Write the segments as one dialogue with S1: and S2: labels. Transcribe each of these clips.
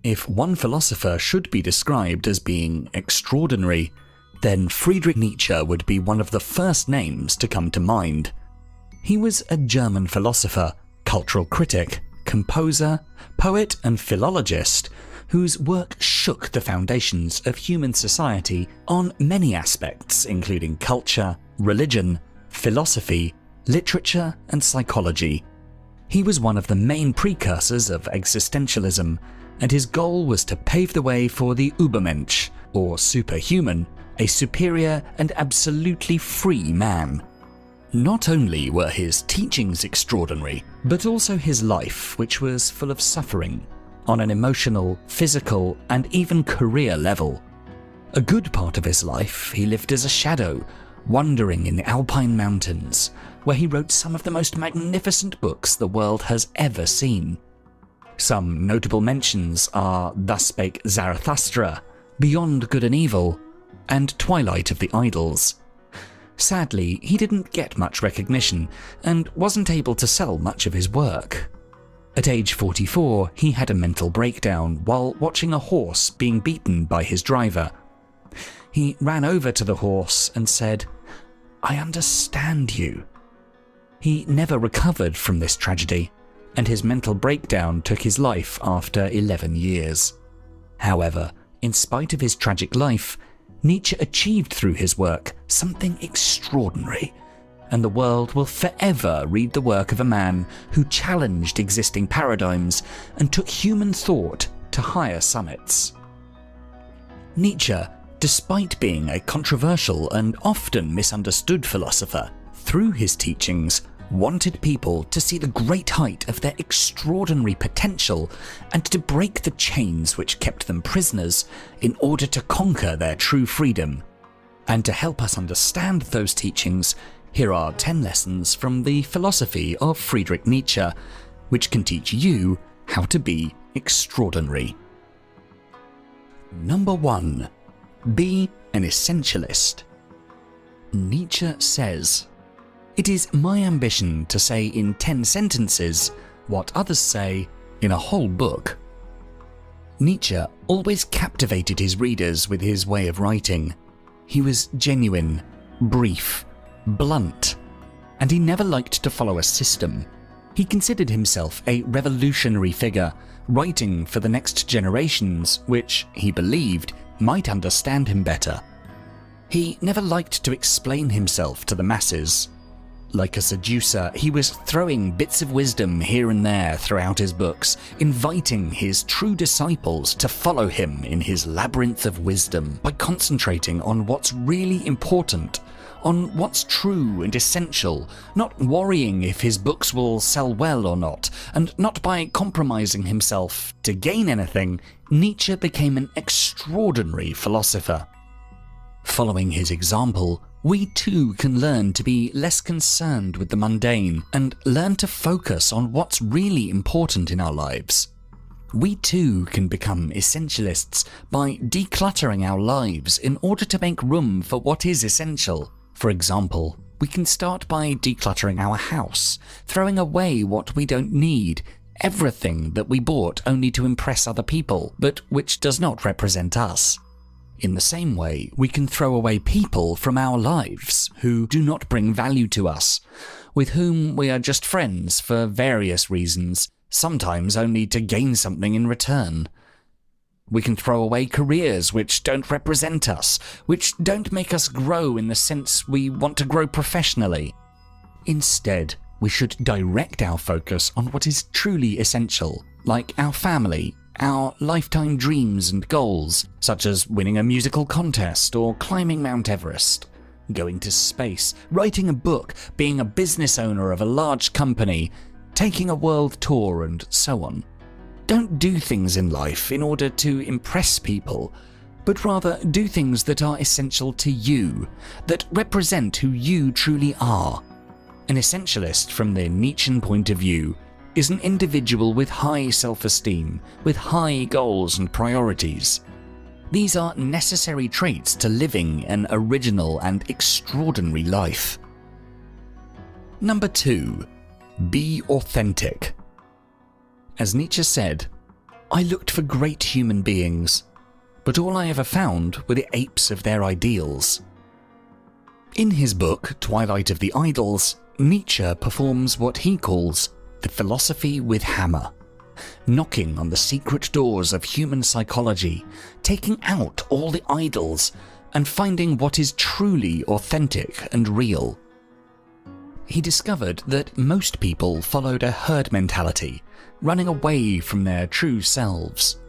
S1: If one philosopher should be described as being extraordinary, then Friedrich Nietzsche would be one of the first names to come to mind. He was a German philosopher, cultural critic, composer, poet and philologist whose work shook the foundations of human society on many aspects, including culture, religion, philosophy, literature and psychology. He was one of the main precursors of existentialism, and his goal was to pave the way for the Übermensch, or superhuman, a superior and absolutely free man. Not only were his teachings extraordinary, but also his life, which was full of suffering, on an emotional, physical, and even career level. A good part of his life he lived as a shadow, wandering in the Alpine mountains, where he wrote some of the most magnificent books the world has ever seen. Some notable mentions are Thus Spake Zarathustra, Beyond Good and Evil, and Twilight of the Idols. Sadly, he didn't get much recognition and wasn't able to sell much of his work. At age 44, he had a mental breakdown while watching a horse being beaten by his driver. He ran over to the horse and said, "I understand you." He never recovered from this tragedy, and his mental breakdown took his life after 11 years. However, in spite of his tragic life, Nietzsche achieved through his work something extraordinary, and the world will forever read the work of a man who challenged existing paradigms and took human thought to higher summits. Nietzsche, despite being a controversial and often misunderstood philosopher, through his teachings wanted people to see the great height of their extraordinary potential and to break the chains which kept them prisoners in order to conquer their true freedom. And to help us understand those teachings, here are 10 lessons from the philosophy of Friedrich Nietzsche, which can teach you how to be extraordinary. Number 1. Be an essentialist. Nietzsche says, "It is my ambition to say in 10 sentences what others say in a whole book." Nietzsche always captivated his readers with his way of writing. He was genuine, brief, blunt, and he never liked to follow a system. He considered himself a revolutionary figure, writing for the next generations, which, he believed, might understand him better. He never liked to explain himself to the masses. Like a seducer, he was throwing bits of wisdom here and there throughout his books, inviting his true disciples to follow him in his labyrinth of wisdom by concentrating on what's really important, on what's true and essential, not worrying if his books will sell well or not, and not by compromising himself to gain anything. Nietzsche became an extraordinary philosopher. Following his example, we too can learn to be less concerned with the mundane and learn to focus on what's really important in our lives. We too can become essentialists by decluttering our lives in order to make room for what is essential. For example, we can start by decluttering our house, throwing away what we don't need, everything that we bought only to impress other people, but which does not represent us. In the same way, we can throw away people from our lives who do not bring value to us, with whom we are just friends for various reasons, sometimes only to gain something in return. We can throw away careers which don't represent us, which don't make us grow in the sense we want to grow professionally. Instead, we should direct our focus on what is truly essential, like our family, our lifetime dreams and goals, such as winning a musical contest or climbing Mount Everest, going to space, writing a book, being a business owner of a large company, taking a world tour, and so on. Don't do things in life in order to impress people, but rather do things that are essential to you, that represent who you truly are. An essentialist from the Nietzschean point of view is an individual with high self-esteem, with high goals and priorities. These are necessary traits to living an original and extraordinary life. Number 2. Be authentic. As Nietzsche said, I looked for great human beings, but all I ever found were the apes of their ideals. In his book, Twilight of the Idols, Nietzsche performs what he calls the philosophy with hammer, knocking on the secret doors of human psychology, taking out all the idols, and finding what is truly authentic and real. He discovered that most people followed a herd mentality, running away from their true selves.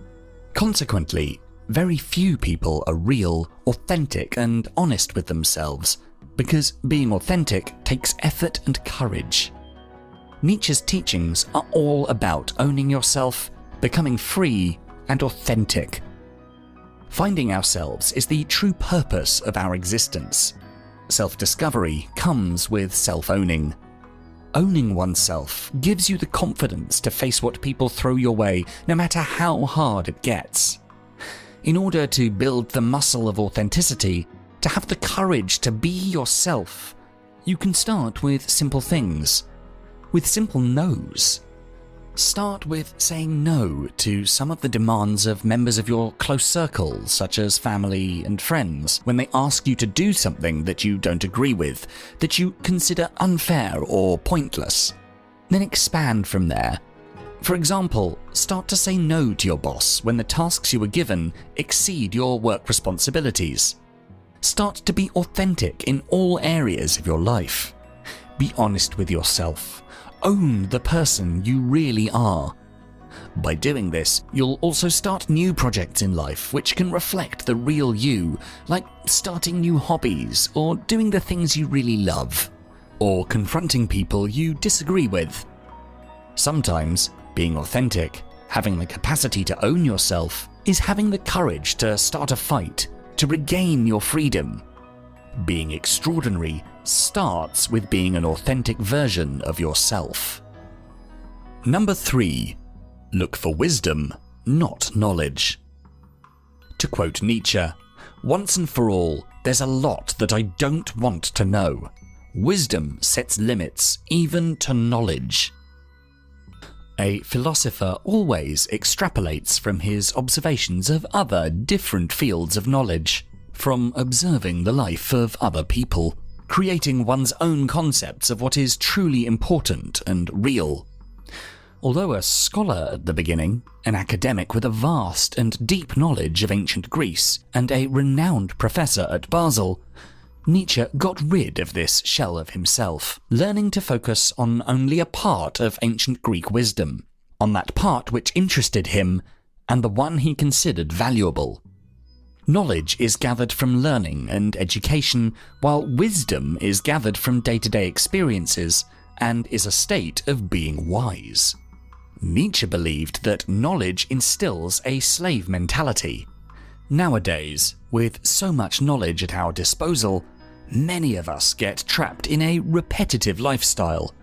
S1: Consequently, very few people are real, authentic, and honest with themselves, because being authentic takes effort and courage. Nietzsche's teachings are all about owning yourself, becoming free and authentic. Finding ourselves is the true purpose of our existence. Self-discovery comes with self-owning. Owning oneself gives you the confidence to face what people throw your way, no matter how hard it gets. In order to build the muscle of authenticity, to have the courage to be yourself, you can start with simple things, with simple no's. Start with saying no to some of the demands of members of your close circle, such as family and friends, when they ask you to do something that you don't agree with, that you consider unfair or pointless. Then expand from there. For example, start to say no to your boss when the tasks you were given exceed your work responsibilities. Start to be authentic in all areas of your life. Be honest with yourself. Own the person you really are. By doing this, you'll also start new projects in life which can reflect the real you, like starting new hobbies or doing the things you really love, or confronting people you disagree with. Sometimes, being authentic, having the capacity to own yourself, is having the courage to start a fight, to regain your freedom. Being extraordinary starts with being an authentic version of yourself. Number 3. Look for wisdom, not knowledge. To quote Nietzsche, "Once and for all, there's a lot that I don't want to know. Wisdom sets limits, even to knowledge." A philosopher always extrapolates from his observations of other different fields of knowledge, from observing the life of other people, creating one's own concepts of what is truly important and real. Although a scholar at the beginning, an academic with a vast and deep knowledge of ancient Greece, and a renowned professor at Basel, Nietzsche got rid of this shell of himself, learning to focus on only a part of ancient Greek wisdom, on that part which interested him, and the one he considered valuable. Knowledge is gathered from learning and education, while wisdom is gathered from day-to-day experiences, and is a state of being wise. Nietzsche believed that knowledge instills a slave mentality. Nowadays, with so much knowledge at our disposal, many of us get trapped in a repetitive lifestyle.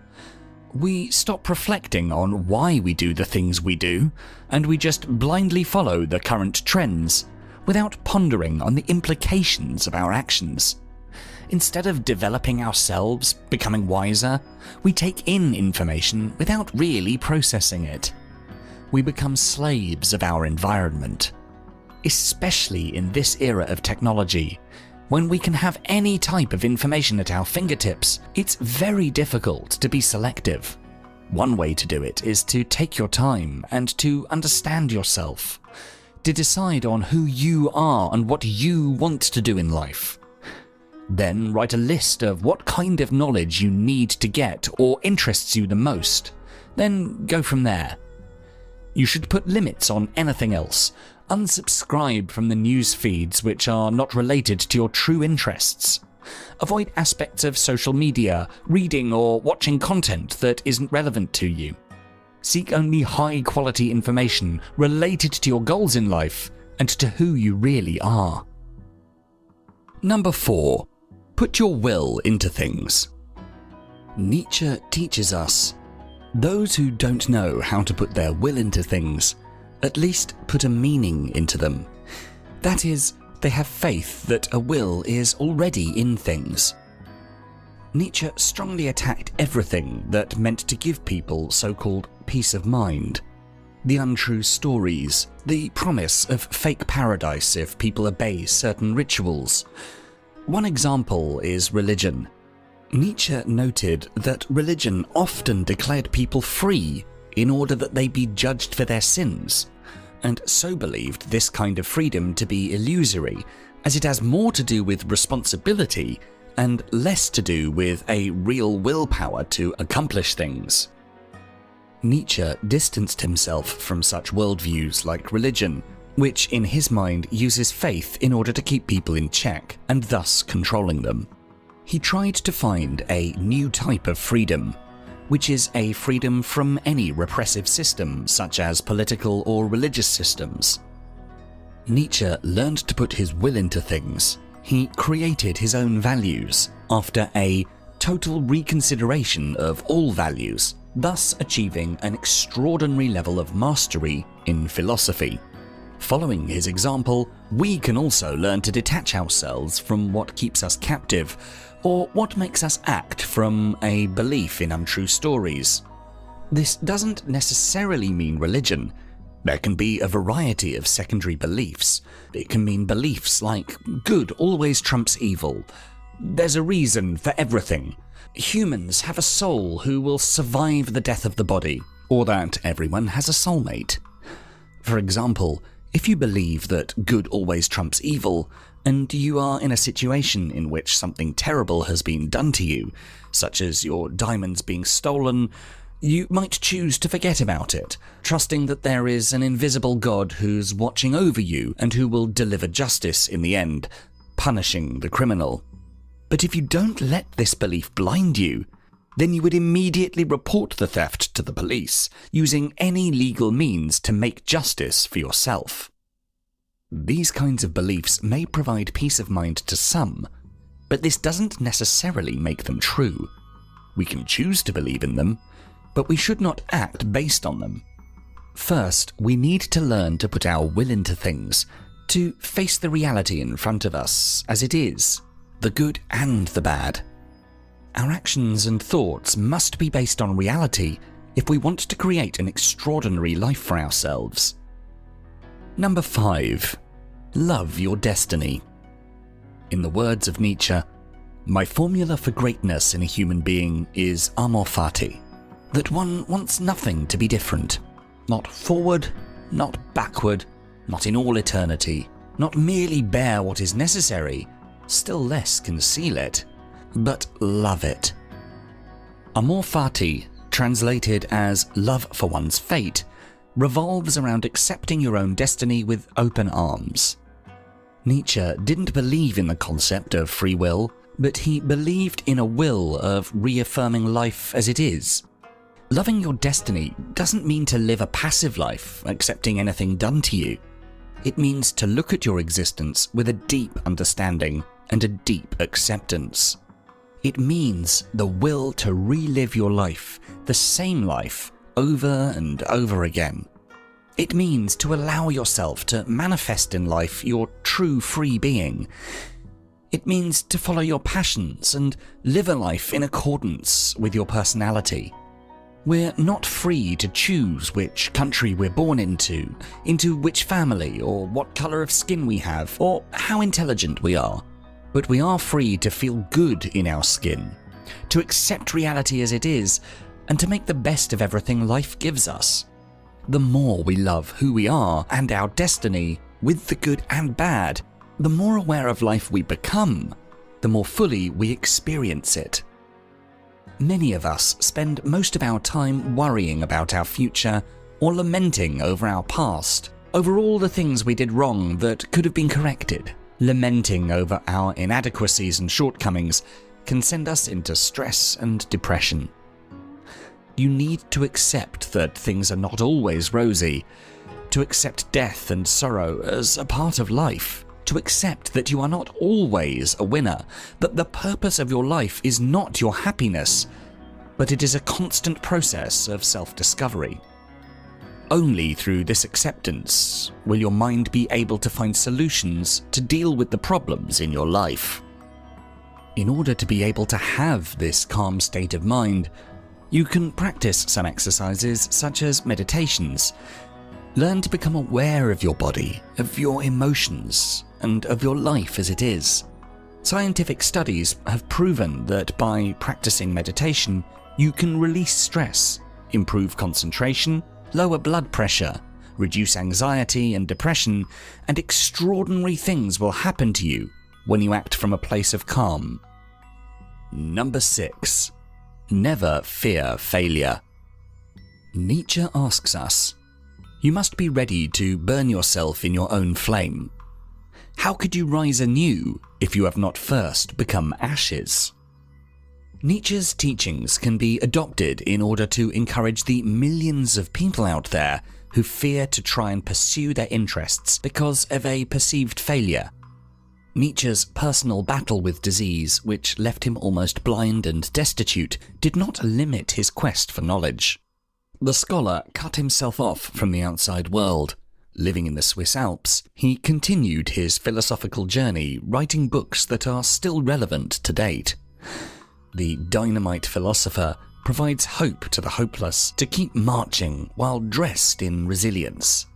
S1: We stop reflecting on why we do the things we do, and we just blindly follow the current trends, without pondering on the implications of our actions. Instead of developing ourselves, becoming wiser, we take in information without really processing it. We become slaves of our environment. Especially in this era of technology, when we can have any type of information at our fingertips, it's very difficult to be selective. One way to do it is to take your time and to understand yourself, to decide on who you are and what you want to do in life. Then write a list of what kind of knowledge you need to get or interests you the most. Then go from there. You should put limits on anything else. Unsubscribe from the news feeds which are not related to your true interests. Avoid aspects of social media, reading or watching content that isn't relevant to you. Seek only high-quality information related to your goals in life and to who you really are. Number 4. Put your will into things. Nietzsche teaches us, those who don't know how to put their will into things, at least put a meaning into them. That is, they have faith that a will is already in things. Nietzsche strongly attacked everything that meant to give people so-called peace of mind. the untrue stories, the promise of fake paradise if people obey certain rituals. One example is religion. Nietzsche noted that religion often declared people free in order that they be judged for their sins, and so believed this kind of freedom to be illusory, as it has more to do with responsibility and less to do with a real willpower to accomplish things. Nietzsche distanced himself from such worldviews like religion, which in his mind uses faith in order to keep people in check and thus controlling them. He tried to find a new type of freedom, which is a freedom from any repressive system such as political or religious systems. Nietzsche learned to put his will into things. He created his own values after a total reconsideration of all values, thus achieving an extraordinary level of mastery in philosophy. Following his example, we can also learn to detach ourselves from what keeps us captive, or what makes us act from a belief in untrue stories. This doesn't necessarily mean religion. There can be a variety of secondary beliefs. It can mean beliefs like good always trumps evil, there's a reason for everything, humans have a soul who will survive the death of the body, or that everyone has a soulmate. For example, if you believe that good always trumps evil, and you are in a situation in which something terrible has been done to you, such as your diamonds being stolen, you might choose to forget about it, trusting that there is an invisible God who's watching over you and who will deliver justice in the end, punishing the criminal. But if you don't let this belief blind you, then you would immediately report the theft to the police, using any legal means to make justice for yourself. These kinds of beliefs may provide peace of mind to some, but this doesn't necessarily make them true. We can choose to believe in them, but we should not act based on them. First, we need to learn to put our will into things, to face the reality in front of us as it is, the good and the bad. Our actions and thoughts must be based on reality if we want to create an extraordinary life for ourselves. Number 5. Love your destiny. In the words of Nietzsche, my formula for greatness in a human being is amor fati, that one wants nothing to be different. Not forward, not backward, not in all eternity, not merely bear what is necessary, still less conceal it, but love it. Amor fati, translated as love for one's fate, revolves around accepting your own destiny with open arms. Nietzsche didn't believe in the concept of free will, but he believed in a will of reaffirming life as it is. Loving your destiny doesn't mean to live a passive life, accepting anything done to you. It means to look at your existence with a deep understanding and a deep acceptance. It means the will to relive your life, the same life, over and over again. It means to allow yourself to manifest in life your true free being. It means to follow your passions and live a life in accordance with your personality. We're not free to choose which country we're born into which family, or what colour of skin we have, or how intelligent we are. But we are free to feel good in our skin, to accept reality as it is, and to make the best of everything life gives us. The more we love who we are and our destiny, with the good and bad, the more aware of life we become, the more fully we experience it. Many of us spend most of our time worrying about our future or lamenting over our past, over all the things we did wrong that could have been corrected. Lamenting over our inadequacies and shortcomings can send us into stress and depression. You need to accept that things are not always rosy, to accept death and sorrow as a part of life, to accept that you are not always a winner, that the purpose of your life is not your happiness, but it is a constant process of self-discovery. Only through this acceptance will your mind be able to find solutions to deal with the problems in your life. In order to be able to have this calm state of mind, you can practice some exercises such as meditations. Learn to become aware of your body, of your emotions, and of your life as it is. Scientific studies have proven that by practicing meditation, you can release stress, improve concentration, lower blood pressure, reduce anxiety and depression, and extraordinary things will happen to you when you act from a place of calm. Number 6. Never fear failure. Nietzsche asks us, you must be ready to burn yourself in your own flame. How could you rise anew if you have not first become ashes? Nietzsche's teachings can be adopted in order to encourage the millions of people out there who fear to try and pursue their interests because of a perceived failure. Nietzsche's personal battle with disease, which left him almost blind and destitute, did not limit his quest for knowledge. The scholar cut himself off from the outside world. Living in the Swiss Alps, he continued his philosophical journey, writing books that are still relevant to date. The dynamite philosopher provides hope to the hopeless to keep marching while dressed in resilience.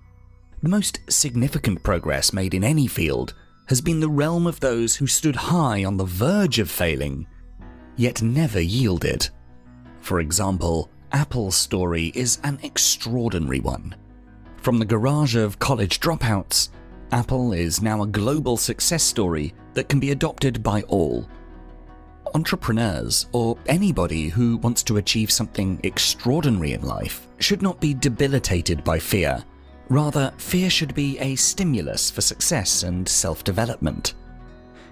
S1: The most significant progress made in any field has been the realm of those who stood high on the verge of failing, yet never yielded. For example, Apple's story is an extraordinary one. From the garage of college dropouts, Apple is now a global success story that can be adopted by all. Entrepreneurs, or anybody who wants to achieve something extraordinary in life, should not be debilitated by fear. Rather, fear should be a stimulus for success and self-development.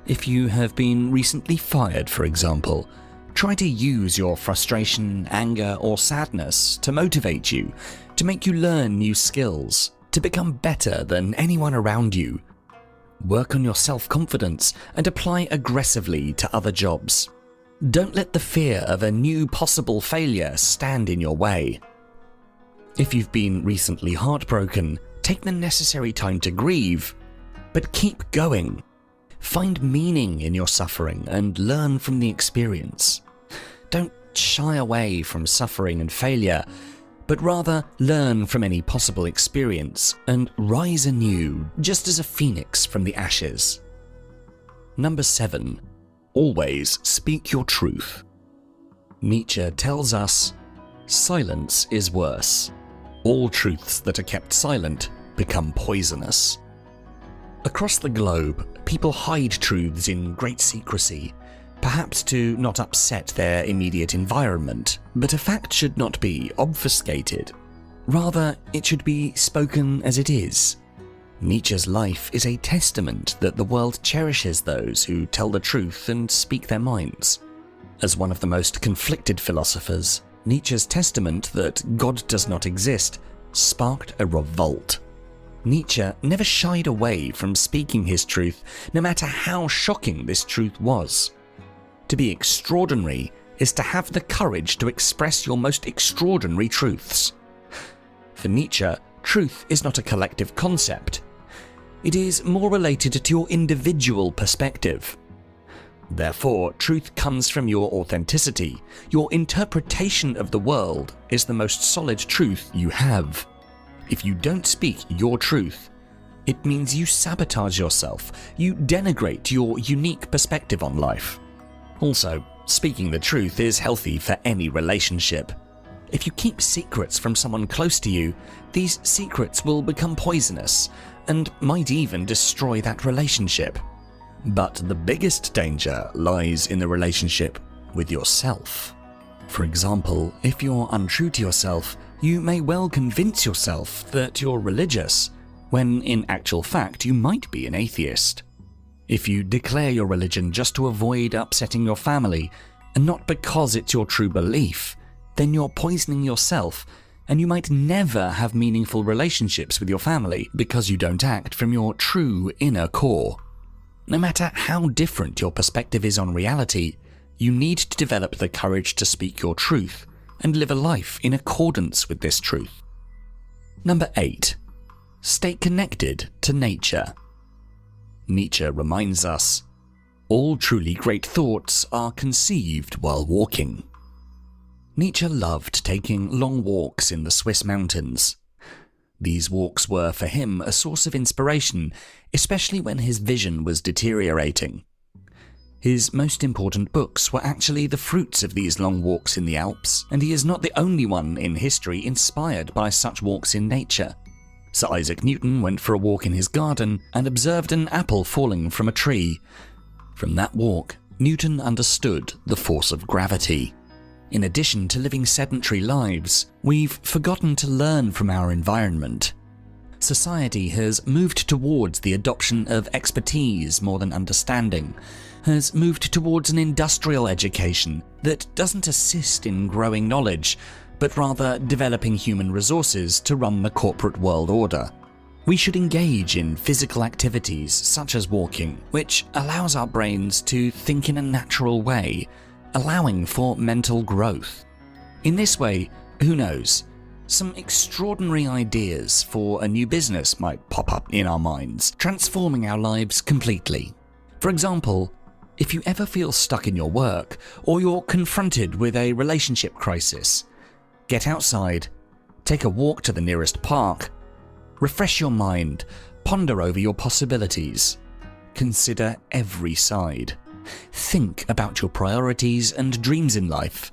S1: If you have been recently fired, for example, try to use your frustration, anger, or sadness to motivate you, to make you learn new skills, to become better than anyone around you. Work on your self-confidence and apply aggressively to other jobs. Don't let the fear of a new possible failure stand in your way. If you've been recently heartbroken, take the necessary time to grieve, but keep going. Find meaning in your suffering and learn from the experience. Don't shy away from suffering and failure, but rather learn from any possible experience and rise anew, just as a phoenix from the ashes. Number 7. Always speak your truth. Nietzsche tells us, silence is worse. All truths that are kept silent become poisonous. Across the globe, people hide truths in great secrecy, perhaps to not upset their immediate environment, but a fact should not be obfuscated. Rather, it should be spoken as it is. Nietzsche's life is a testament that the world cherishes those who tell the truth and speak their minds. As one of the most conflicted philosophers, Nietzsche's testament that God does not exist sparked a revolt. Nietzsche never shied away from speaking his truth, no matter how shocking this truth was. To be extraordinary is to have the courage to express your most extraordinary truths. For Nietzsche, truth is not a collective concept. It is more related to your individual perspective. Therefore, truth comes from your authenticity. Your interpretation of the world is the most solid truth you have. If you don't speak your truth, it means you sabotage yourself, you denigrate your unique perspective on life. Also, speaking the truth is healthy for any relationship. If you keep secrets from someone close to you, these secrets will become poisonous and might even destroy that relationship. But the biggest danger lies in the relationship with yourself. For example, if you're untrue to yourself, you may well convince yourself that you're religious, when in actual fact you might be an atheist. If you declare your religion just to avoid upsetting your family, and not because it's your true belief, then you're poisoning yourself, and you might never have meaningful relationships with your family because you don't act from your true inner core. No matter how different your perspective is on reality, you need to develop the courage to speak your truth and live a life in accordance with this truth. Number 8. Stay connected to nature. Nietzsche reminds us, all truly great thoughts are conceived while walking. Nietzsche loved taking long walks in the Swiss mountains. These walks were for him a source of inspiration, especially when his vision was deteriorating. His most important books were actually the fruits of these long walks in the Alps, and he is not the only one in history inspired by such walks in nature. Sir Isaac Newton went for a walk in his garden and observed an apple falling from a tree. From that walk, Newton understood the force of gravity. In addition to living sedentary lives, we've forgotten to learn from our environment. Society has moved towards the adoption of expertise more than understanding, has moved towards an industrial education that doesn't assist in growing knowledge, but rather developing human resources to run the corporate world order. We should engage in physical activities such as walking, which allows our brains to think in a natural way, allowing for mental growth. In this way, who knows, some extraordinary ideas for a new business might pop up in our minds, transforming our lives completely. For example, if you ever feel stuck in your work, or you're confronted with a relationship crisis, get outside, take a walk to the nearest park, refresh your mind, ponder over your possibilities, consider every side, think about your priorities and dreams in life,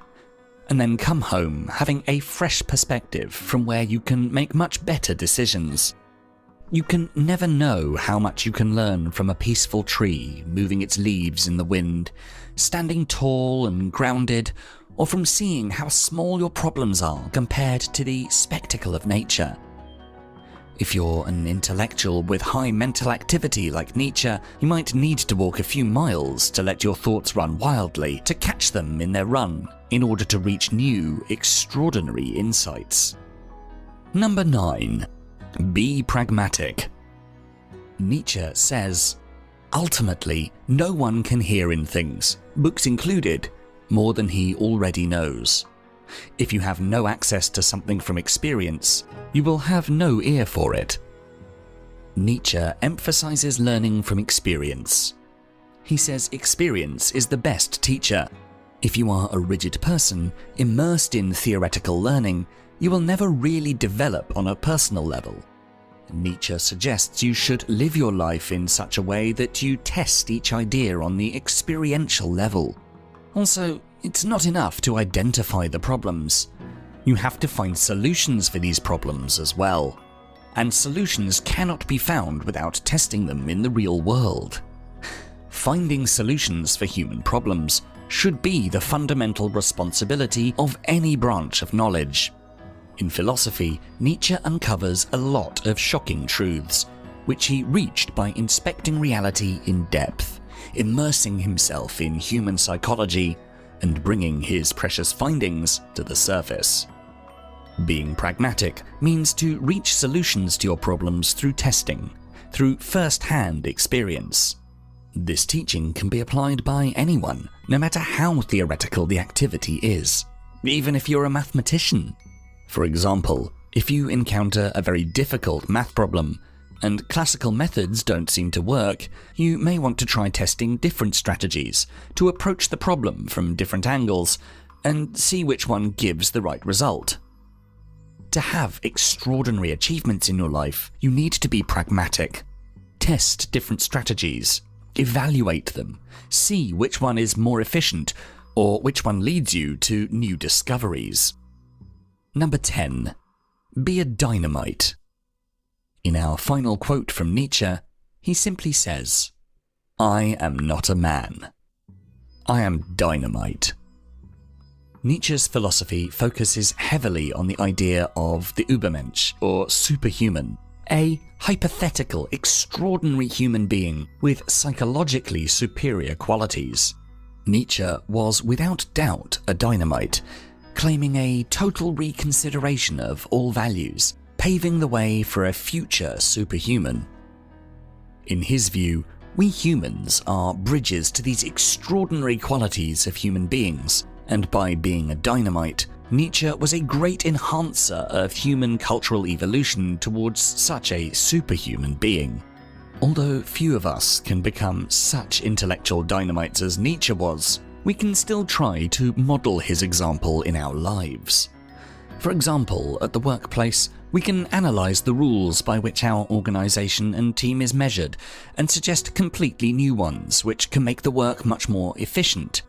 S1: and then come home having a fresh perspective from where you can make much better decisions. You can never know how much you can learn from a peaceful tree moving its leaves in the wind, standing tall and grounded, or from seeing how small your problems are compared to the spectacle of nature. If you're an intellectual with high mental activity like Nietzsche, you might need to walk a few miles to let your thoughts run wildly, to catch them in their run, in order to reach new, extraordinary insights. Number 9. Be pragmatic. Nietzsche says, ultimately, no one can hear in things, books included, more than he already knows. If you have no access to something from experience, you will have no ear for it. Nietzsche emphasizes learning from experience. He says experience is the best teacher. If you are a rigid person, immersed in theoretical learning, you will never really develop on a personal level. Nietzsche suggests you should live your life in such a way that you test each idea on the experiential level. Also, it's not enough to identify the problems. You have to find solutions for these problems as well. And solutions cannot be found without testing them in the real world. Finding solutions for human problems should be the fundamental responsibility of any branch of knowledge. In philosophy, Nietzsche uncovers a lot of shocking truths, which he reached by inspecting reality in depth, immersing himself in human psychology, and bringing his precious findings to the surface. Being pragmatic means to reach solutions to your problems through testing, through first-hand experience. This teaching can be applied by anyone, no matter how theoretical the activity is, even if you're a mathematician. For example, if you encounter a very difficult math problem, and classical methods don't seem to work, you may want to try testing different strategies to approach the problem from different angles and see which one gives the right result. To have extraordinary achievements in your life, you need to be pragmatic. Test different strategies, evaluate them, see which one is more efficient or which one leads you to new discoveries. Number 10. Be a dynamite. In our final quote from Nietzsche, he simply says, "I am not a man. I am dynamite." Nietzsche's philosophy focuses heavily on the idea of the Übermensch, or superhuman, a hypothetical, extraordinary human being with psychologically superior qualities. Nietzsche was without doubt a dynamite, claiming a total reconsideration of all values, paving the way for a future superhuman. In his view, we humans are bridges to these extraordinary qualities of human beings, and by being a dynamite, Nietzsche was a great enhancer of human cultural evolution towards such a superhuman being. Although few of us can become such intellectual dynamites as Nietzsche was, we can still try to model his example in our lives. For example, at the workplace, We can analyse the rules by which our organisation and team is measured, and suggest completely new ones which can make the work much more efficient.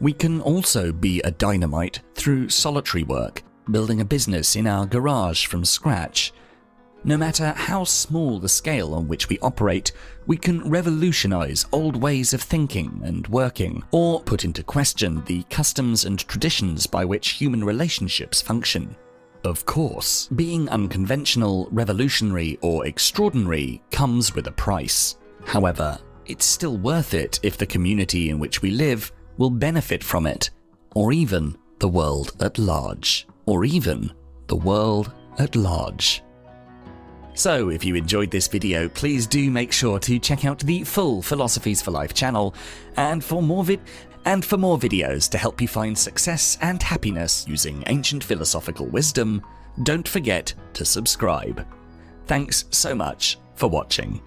S1: We can also be a dynamite through solitary work, building a business in our garage from scratch. No matter how small the scale on which we operate, we can revolutionise old ways of thinking and working, or put into question the customs and traditions by which human relationships function. Of course, being unconventional, revolutionary, or extraordinary comes with a price. However, it's still worth it if the community in which we live will benefit from it, or even the world at large. So if you enjoyed this video, please do make sure to check out the full Philosophies for Life channel, and for more videos to help you find success and happiness using ancient philosophical wisdom, don't forget to subscribe. Thanks so much for watching.